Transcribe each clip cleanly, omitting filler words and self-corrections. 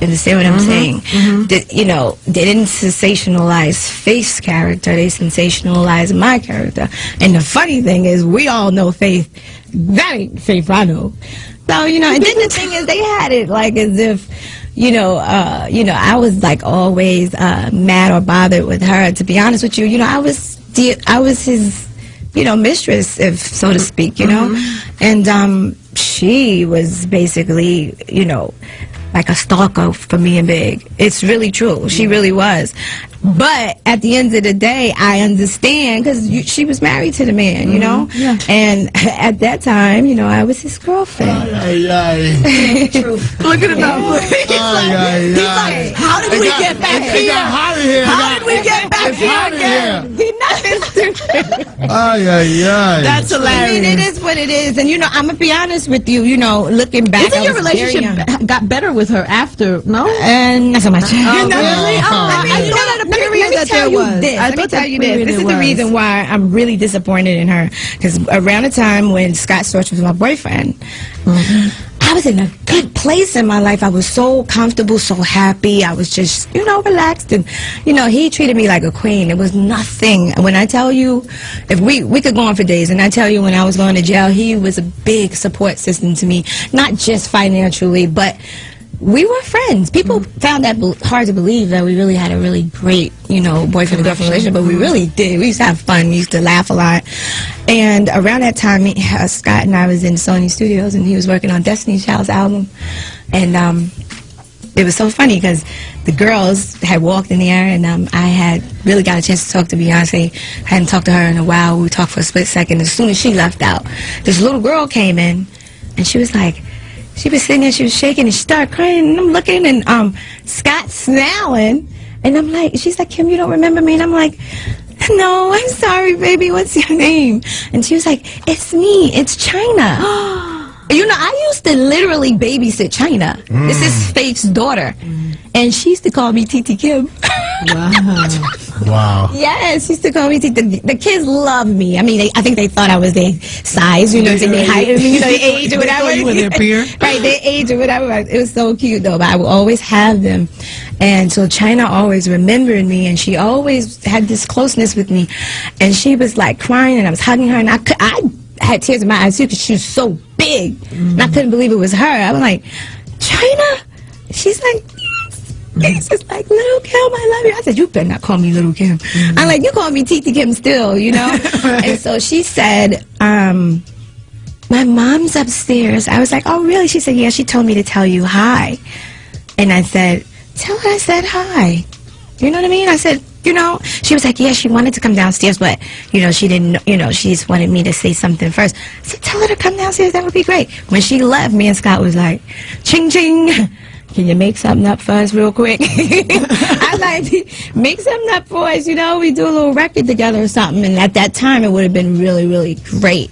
understand what I'm saying? You know, they didn't sensationalize Faith's character, they sensationalized my character. And the funny thing is, we all know Faith. That ain't Faith I know. So, you know, and then the thing is, they had it like as if, you know, I was like always mad or bothered with her. To be honest with you, you know, I was his, you know, mistress, if so to speak, you know, and she was basically, you know, like a stalker for me and Big. It's really true. She really was. But at the end of the day, I understand because she was married to the man, you know? Yeah. And at that time, you know, I was his girlfriend. Look at it now. He's like, how did we get back here? How did we get back here again? That's hilarious. I mean, it is what it is. And, you know, I'm going to be honest with you, you know, looking back. Isn't your relationship got better with her after, no? And not so much. Oh, really? I thought at a period that there was. Let me tell you this. This is the reason why I'm really disappointed in her. Because around the time when Scott Storch was my boyfriend, I was in a good place in my life. I was so comfortable, so happy. I was just, you know, relaxed. And, you know, he treated me like a queen. It was nothing. When I tell you, if we could go on for days, and I tell you when I was going to jail, he was a big support system to me. Not just financially, but we were friends. People found that hard to believe that we really had a really great, you know, boyfriend and girlfriend relationship, but we really did. We used to have fun. We used to laugh a lot. And around that time, Scott and I was in Sony Studios, and he was working on Destiny's Child's album. And it was so funny because the girls had walked in there, and I had really got a chance to talk to Beyonce. I hadn't talked to her in a while. We talked for a split second. As soon as she left out, this little girl came in, and she was like, she was sitting there, she was shaking, and she started crying, and I'm looking, and Scott's smiling, and I'm like, she's like, Kim, you don't remember me? And I'm like, no, I'm sorry, baby, what's your name? And she was like, it's me, it's China. You know, I used to literally babysit China. This is Faith's daughter. And she used to call me Titi Kim. Wow. Yes, she used to call me Titi. The kids love me. I mean, I think they thought I was their size, you know, their height, you know, their age or whatever. You were their peer. Right, their age or whatever. It was so cute, though. But I would always have them. And so China always remembered me, and she always had this closeness with me. And she was, like, crying, and I was hugging her, and I had tears in my eyes, too, because she was so big. And I couldn't believe it was her. I was like, China? She's like, it's just like, Little Kim, I love you. I said, you better not call me Little Kim. I'm like, you call me Titi Kim still, you know? And so she said, my mom's upstairs. I was like, oh, really? She said, yeah, she told me to tell you hi. And I said, tell her I said hi. You know what I mean? I said, you know, she was like, yeah, she wanted to come downstairs, but, you know, she didn't, you know, she just wanted me to say something first. I said, tell her to come downstairs. That would be great. When she left, me and Scott was like, ching, ching. Can you make something up for us real quick? I like, make something up for us, you know, we do a little record together or something. And at that time, it would have been really, really great.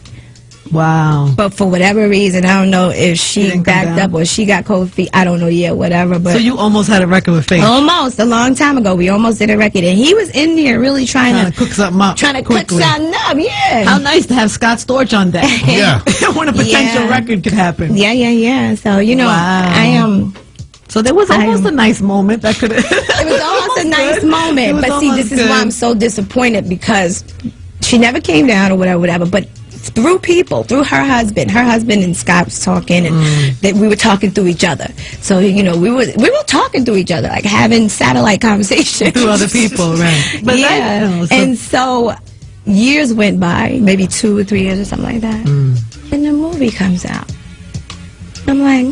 Wow. But for whatever reason, I don't know if she backed up or she got cold feet. I don't know yet, whatever. But so you almost had a record with Faith? Almost, a long time ago. We almost did a record. And he was in there really trying to cook something up. Trying to cook something up, yeah. How nice to have Scott Storch on deck. Yeah. When a potential record could happen. Yeah. So, you know, I am... So there was almost a nice moment that could have... It was almost a nice moment. But see, this is why I'm so disappointed, because she never came down or whatever. But through people, through her husband and Scott was talking, and that we were talking through each other. So, you know, we were talking through each other, like having satellite conversations. Through other people, right. But yeah. And so years went by, maybe 2 or 3 years or something like that. And the movie comes out. I'm like,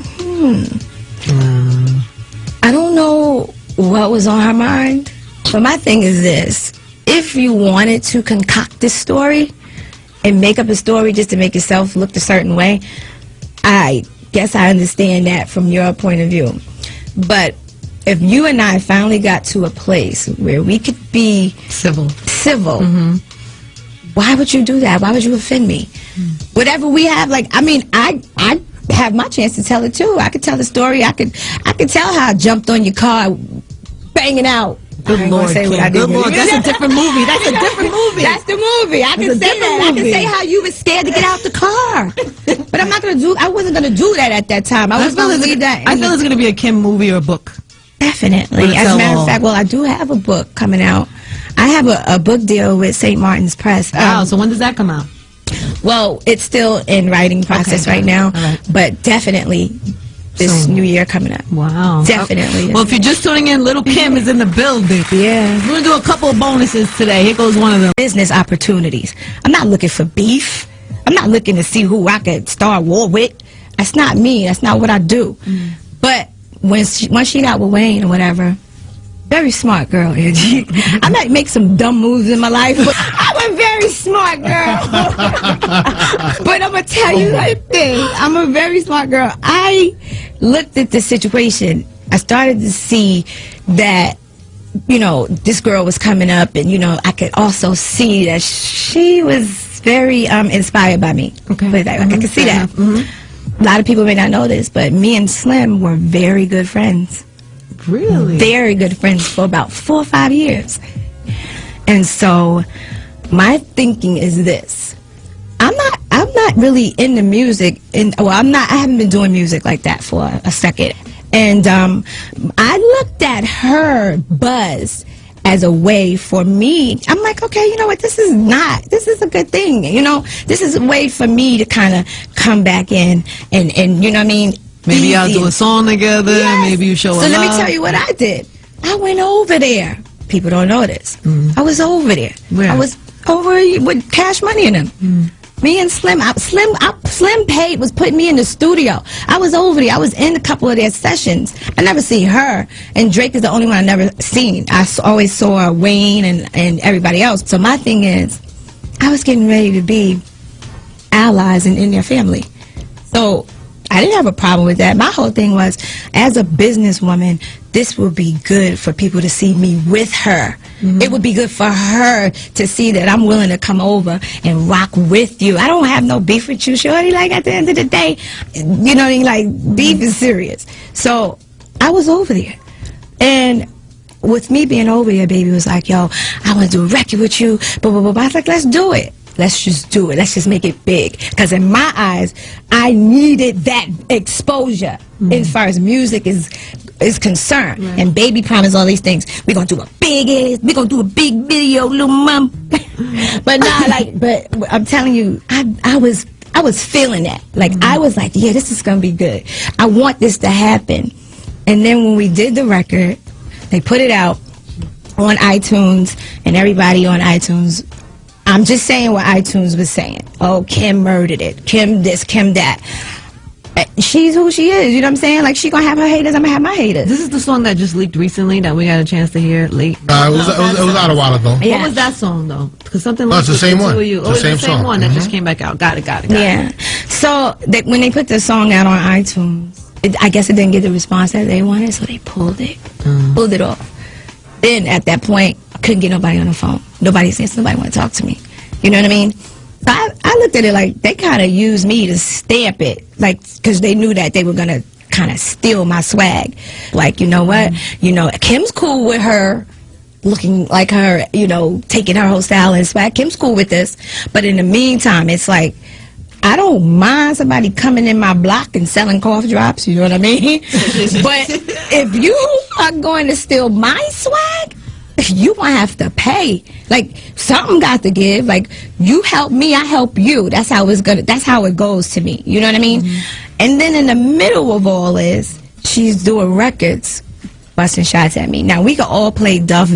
I don't know what was on her mind, but my thing is this. If you wanted to concoct this story and make up a story just to make yourself look a certain way, I guess I understand that from your point of view. But if you and I finally got to a place where we could be civil, why would you do that? Why would you offend me? Whatever we have, like, I mean, I have my chance to tell it too. I could tell the story. I could tell how I jumped on your car, banging out. Good Lord, say what I did. Good Lord, that's a different movie. That's a different movie. That's the movie. I can say that. I can say how you were scared to get out the car. But I'm not gonna do. I wasn't gonna do that at that time. I was gonna leave that. I feel it's gonna be a Kim movie or book. Definitely. As a matter of fact, well, I do have a book coming out. I have a book deal with St. Martin's Press. Wow, so when does that come out? Well, it's still in writing process right now, but definitely this new year coming up. Wow. Definitely. Well, if you're just tuning in, Little Kim is in the building. Yeah. We're going to do a couple of bonuses today. Here goes one of them. Business opportunities. I'm not looking for beef. I'm not looking to see who I could start war with. That's not me. That's not what I do. But once she got with Wayne or whatever, very smart girl, Angie. I might make some dumb moves in my life, but I'm a very smart girl. But I'm going to tell you one thing. I'm a very smart girl. I looked at the situation. I started to see that, you know, this girl was coming up, and, you know, I could also see that she was very inspired by me. Okay. But I could see that. A lot of people may not know this, but me and Slim were very good friends. Really? Very good friends for about 4 or 5 years. And so my thinking is this. I'm not really into music, I haven't been doing music like that for a second. And I looked at her buzz as a way for me. I'm like, okay, you know what, this is a good thing, you know, this is a way for me to kind of come back in and you know what I mean. Maybe y'all do a song together. Yes. Maybe you show a So let me tell you what I did. I went over there. People don't know this. I was over there. Where? I was over with Cash Money in them. Me and Slim. Slim Paid was putting me in the studio. I was over there. I was in a couple of their sessions. I never seen her. And Drake is the only one I never seen. I always saw Wayne and everybody else. So my thing is, I was getting ready to be allies in their family. So I didn't have a problem with that. My whole thing was, as a businesswoman, this will be good for people to see me with her. It would be good for her to see that I'm willing to come over and rock with you. I don't have no beef with you, shorty. Like, at the end of the day, you know, like, beef is serious. So I was over there. And with me being over there, baby was like, yo, I want to do a record with you. But I was like, let's do it. Let's just do it. Let's just make it big. Because in my eyes, I needed that exposure as far as music is concerned. And baby promised all these things. We're going to do a big video, little mom. But I'm telling you, I was feeling that. Like, I was like, yeah, this is going to be good. I want this to happen. And then when we did the record, they put it out on iTunes, and everybody on iTunes, I'm just saying what iTunes was saying. Oh, Kim murdered it. Kim this, Kim that. She's who she is, you know what I'm saying? Like, she gonna have her haters, I'm gonna have my haters. This is the song that just leaked recently that we got a chance to hear late. It was out a while ago. Yeah. What was that song, though? Because something it's the same one. It's the same one that just came back out. Got it. Yeah. So, when they put the song out on iTunes, I guess it didn't get the response that they wanted, so they pulled it. Pulled it off. Then, at that point, I couldn't get nobody on the phone. Nobody said somebody want to talk to me. You know what I mean? So I looked at it like they kind of used me to stamp it, like, because they knew that they were going to kind of steal my swag. Like, you know what? You know, Kim's cool with her looking like her, you know, taking her whole style and swag. Kim's cool with this. But in the meantime, it's like, I don't mind somebody coming in my block and selling cough drops, you know what I mean? But if you are going to steal my swag, you gonna have to pay. Like, something got to give. Like, you help me, I help you. That's how it goes to me. You know what I mean? And then in the middle of all this, she's doing records, busting shots at me. Now, we can all play deaf,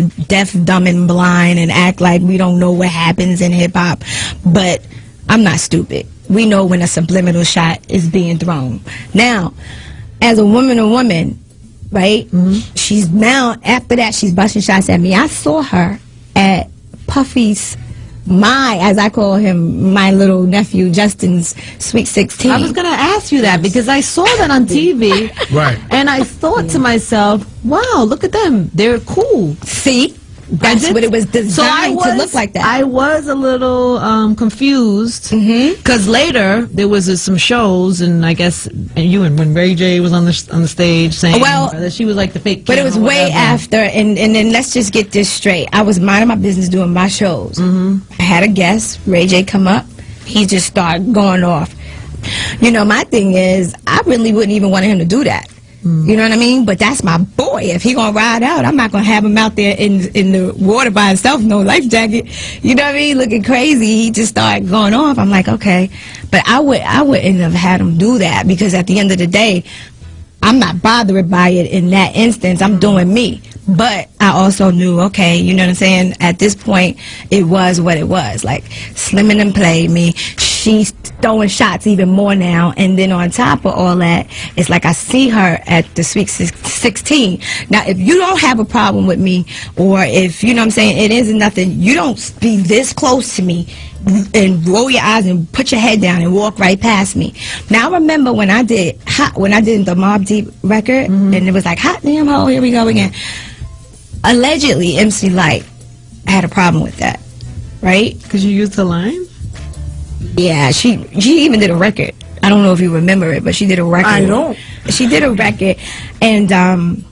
dumb, and blind and act like we don't know what happens in hip-hop, but I'm not stupid. We know when a subliminal shot is being thrown. Now, as a woman, right? She's now, after that, she's busting shots at me. I saw her at Puffy's, as I call him, my little nephew Justin's Sweet 16. I was going to ask you that because I saw that on TV. Right. And I thought to myself, wow, look at them. They're cool. See? That's what it was designed to look like that. I was a little confused because later there was some shows, and I guess when Ray J was on the stage saying that she was like the fake. But it was way after, and then let's just get this straight. I was minding my business doing my shows. I had a guest, Ray J, come up. He just started going off. You know, my thing is, I really wouldn't even want him to do that. You know what I mean? But that's my boy. If he gonna ride out, I'm not gonna have him out there in the water by himself, no life jacket. You know what I mean? Looking crazy. He just started going off. I'm like, okay. But I wouldn't have had him do that, because at the end of the day, I'm not bothered by it in that instance. I'm doing me. But I also knew, okay, you know what I'm saying? At this point, it was what it was. Like, Slim and them played me. She's throwing shots even more now. And then on top of all that, it's like I see her at the Sweet 16. Now, if you don't have a problem with me, or if, you know what I'm saying, it isn't nothing, you don't be this close to me and roll your eyes and put your head down and walk right past me. Now, I remember when I did the Mobb Deep record, and it was like, hot damn ho, here we go again. Allegedly, MC Lyte had a problem with that, right? Because you used the line? Yeah, she even did a record. I don't know if you remember it, but she did a record. I don't. She did a record, and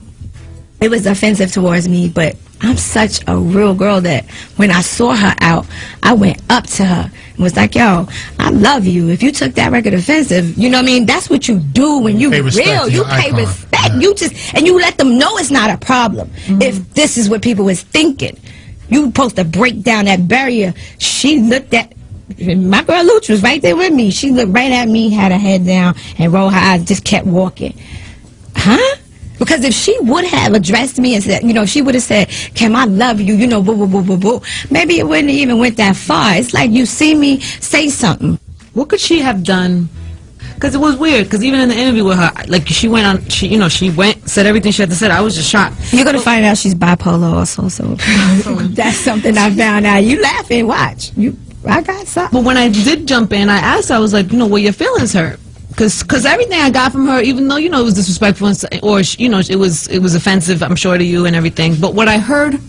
it was offensive towards me, but I'm such a real girl that when I saw her out, I went up to her and was like, yo, I love you. If you took that record offensive, you know what I mean? That's what you do when you real. You pay respect. Yeah. You just, and you let them know it's not a problem. If this is what people was thinking. You supposed to break down that barrier. She looked at, my girl Luch was right there with me. She looked right at me, had her head down, and rolled her eyes, just kept walking. Huh? Because if she would have addressed me and said, you know, she would have said, Kim, I love you, you know, boo, boo, boo, boo, boo. Maybe it wouldn't even went that far. It's like, you see me, say something. What could she have done? Because it was weird, because even in the interview with her, like, she went, said everything she had to say. I was just shocked. You're going to find out she's bipolar also, so that's something I found out. You laughing, watch. I got something. But when I did jump in, I asked her, I was like, you know, were your feelings hurt? Because everything I got from her, even though, you know, it was disrespectful or, you know, it was offensive, I'm sure, to you and everything. But what I heard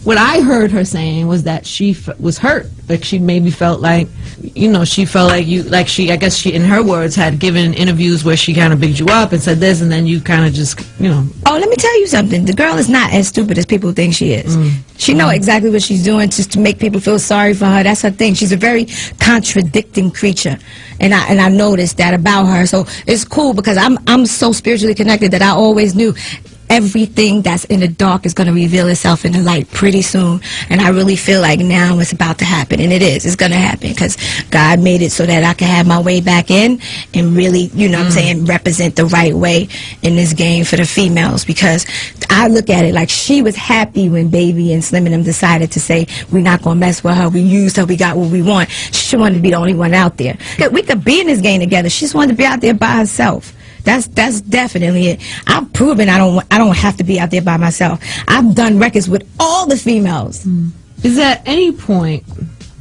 her saying was that she was hurt. Like, she maybe felt like, you know, she felt like I guess she, in her words, had given interviews where she kind of bigged you up and said this, and then you kind of just, you know. Oh, let me tell you something. The girl is not as stupid as people think she is. She know exactly what she's doing just to make people feel sorry for her. That's her thing. She's a very contradicting creature, and I noticed that about her. So it's cool because I'm so spiritually connected that I always knew everything that's in the dark is going to reveal itself in the light pretty soon. And I really feel like now it's about to happen, and it is. It's going to happen because God made it so that I can have my way back in and really, you know what I'm saying, represent the right way in this game for the females. Because I look at it like she was happy when Baby and Slim and them decided to say, we're not going to mess with her. We used her. We got what we want. She wanted to be the only one out there. We could be in this game together. She just wanted to be out there by herself. That's definitely it. I've proven I don't have to be out there by myself. I've done records with all the females. Is there any point,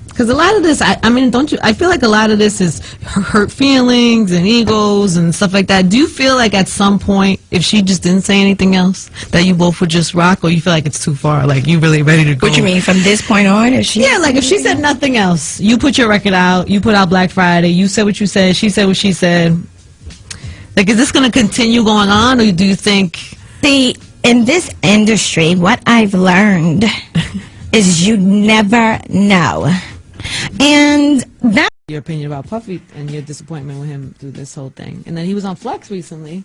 because a lot of this, I mean, don't you, I feel like a lot of this is hurt feelings and egos and stuff like that. Do you feel like at some point, if she just didn't say anything else, that you both would just rock, or you feel like it's too far, like you really ready to go? What you mean, from this point on? If she like if she said nothing else, you put your record out, you put out Black Friday, you said what you said, she said what she said. Like, is this going to continue going on, or do you think... See, in this industry, what I've learned is you never know. And that... Your opinion about Puffy and your disappointment with him through this whole thing. And then he was on Flex recently,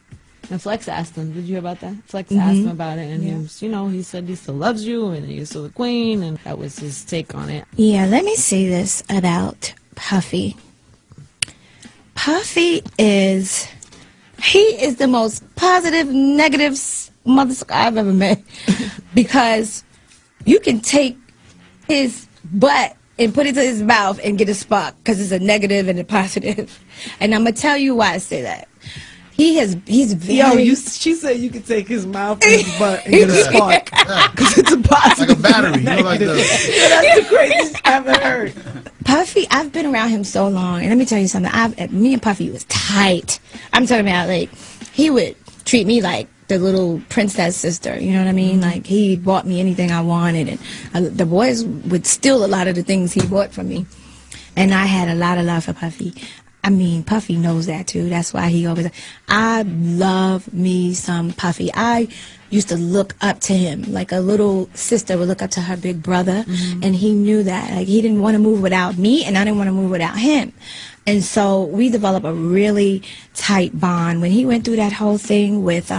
and Flex asked him, did you hear about that? Flex asked him about it, and he was, you know, he said he still loves you, and you're still the queen, and that was his take on it. Yeah, let me say this about Puffy. Puffy is... He is the most positive, negative motherfucker I've ever met. Because you can take his butt and put it to his mouth and get a spark, because it's a negative and a positive. And I'm going to tell you why I say that. He's very... she said you could take his mouth and his butt and get a spark. Because it's a positive. Like a battery. You know, like that's the craziest I've ever heard. Puffy, I've been around him so long, and let me tell you something. Me and Puffy was tight. I'm talking about, like, he would treat me like the little princess sister, you know what I mean? Like, he bought me anything I wanted, and the boys would steal a lot of the things he bought from me. And I had a lot of love for Puffy. I mean, Puffy knows that, too. That's why he always... I love me some Puffy. I used to look up to him like a little sister would look up to her big brother, and he knew that. Like, he didn't want to move without me, and I didn't want to move without him. And so we developed a really tight bond. When he went through that whole thing with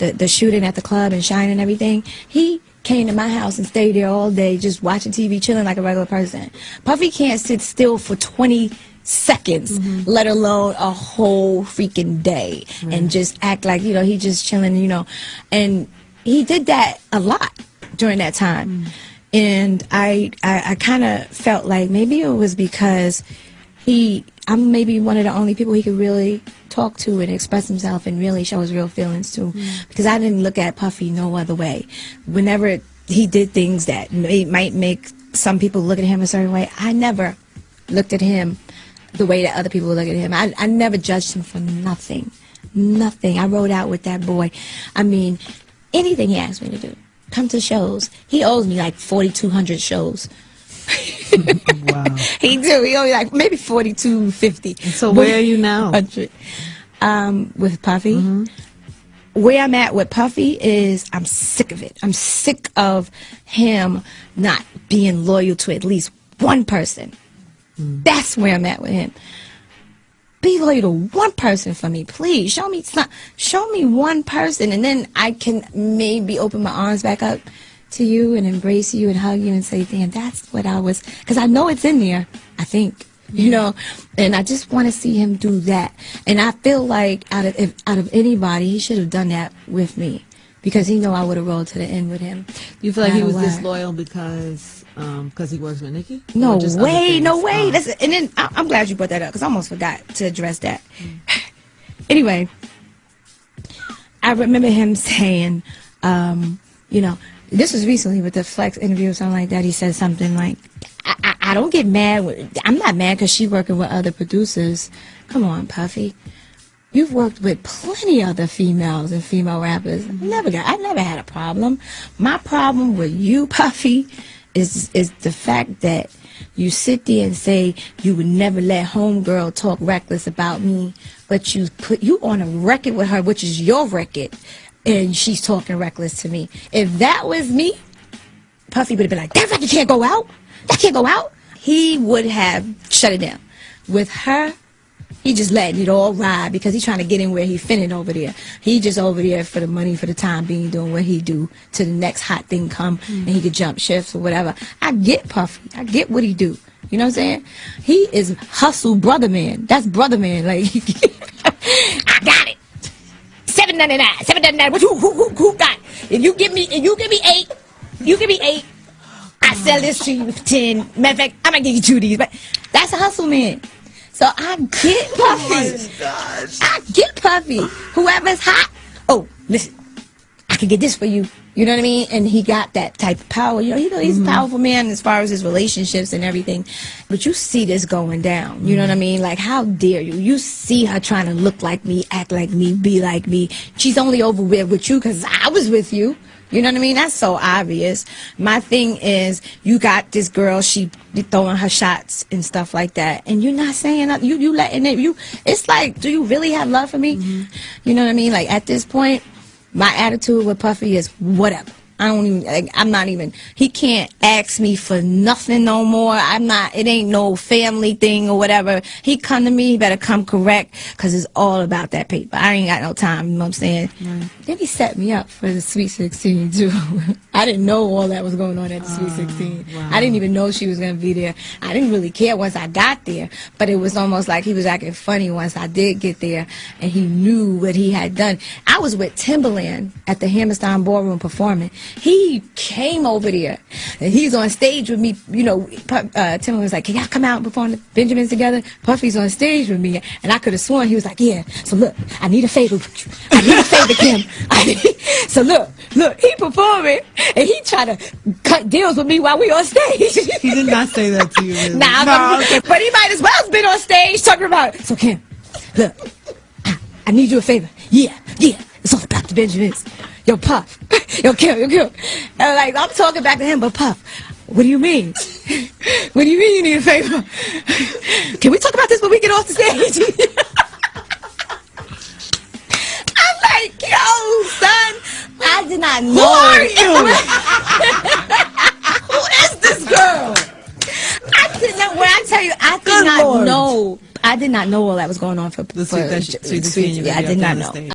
the shooting at the club and Shine and everything, he came to my house and stayed there all day just watching TV, chilling like a regular person. Puffy can't sit still for 20 seconds, let alone a whole freaking day, and just act like, you know, he just chilling, you know. And he did that a lot during that time. And I kind of felt like maybe it was because I'm maybe one of the only people he could really talk to and express himself and really show his real feelings to, because I didn't look at Puffy no other way. Whenever he did things that might make some people look at him a certain way, I never looked at him the way that other people look at him. I never judged him for nothing. I rode out with that boy. I mean, anything he asked me to do. Come to shows. He owes me like 4,200 shows. Wow. He owes me like maybe 4,250. So where are you now? With Puffy. Where I'm at with Puffy is I'm sick of it. I'm sick of him not being loyal to at least one person. That's where I'm at with him. Be loyal to one person for me, please. Show me one person, and then I can maybe open my arms back up to you and embrace you and hug you and say, damn, that's what I was, because I know it's in there, I think, you know, and I just want to see him do that. And I feel like out of anybody, he should have done that with me, because he know I would have rolled to the end with him. You feel like he was disloyal because he works with Nicki? No way. And then I'm glad you brought that up, because I almost forgot to address that. Anyway, I remember him saying, you know, this was recently with the Flex interview or something like that. He said something like, I don't get mad. I'm not mad because she's working with other producers. Come on, Puffy. You've worked with plenty other females and female rappers. I never had a problem. My problem with you, Puffy, is the fact that you sit there and say you would never let homegirl talk reckless about me, but you put you on a record with her, which is your record, and she's talking reckless to me. If that was me, Puffy would have been like, that record can't go out. That can't go out. He would have shut it down. With her, he just letting it all ride because he's trying to get in where he finna over there. He just over there for the money, for the time being, doing what he do till the next hot thing come and he could jump shifts or whatever. I get Puffy. I get what he do. You know what I'm saying? He is hustle brother man. That's brother man. Like, I got it. $7.99. What who got? If you give me 8, I sell this to you for 10. Matter of fact, I might give you 2 of these, but that's a hustle man. So I get Puffy. I get Puffy. Whoever's hot. Oh, listen, I can get this for you. You know what I mean? And he got that type of power. You know he's a powerful man as far as his relationships and everything. But you see this going down. You know what I mean? Like, how dare you? You see her trying to look like me, act like me, be like me. She's only over with you because I was with you. You know what I mean? That's so obvious. My thing is, you got this girl, she be throwing her shots and stuff like that, and you're not saying nothing. You letting it. It's like, do you really have love for me? You know what I mean? Like, at this point, my attitude with Puffy is whatever. I don't even, like, I'm not even, he can't ask me for nothing no more. It ain't no family thing or whatever. He come to me, he better come correct, because it's all about that paper. I ain't got no time, you know what I'm saying? Then he set me up for the Sweet 16, too. I didn't know all that was going on at the Sweet 16. Wow. I didn't even know she was going to be there. I didn't really care once I got there, but it was almost like he was acting funny once I did get there, and he knew what he had done. I was with Timberland at the Hammerstein Ballroom performing. He came over there, and he's on stage with me. You know, Timberland was like, can y'all come out and perform the Benjamins together? Puffy's on stage with me, and I could have sworn he was like, yeah, so look, I need a favor, Kim. So look, he performing, and he tried to cut deals with me while we on stage. He did not say that to you, really. But he might as well have been on stage talking about, so Kim, look, I need you a favor. Yeah, it's all about the Benjamins. Yo, Puff. Yo, Kim. And like, I'm talking back to him, but Puff, what do you mean? What do you mean you need a favor? Can we talk about this when we get off the stage? I'm like, yo, son, I did not know. Who are you? Who is this girl? I did not, when I tell you, I did not know. I did not know all that was going on for the sweet, yeah, I did not know.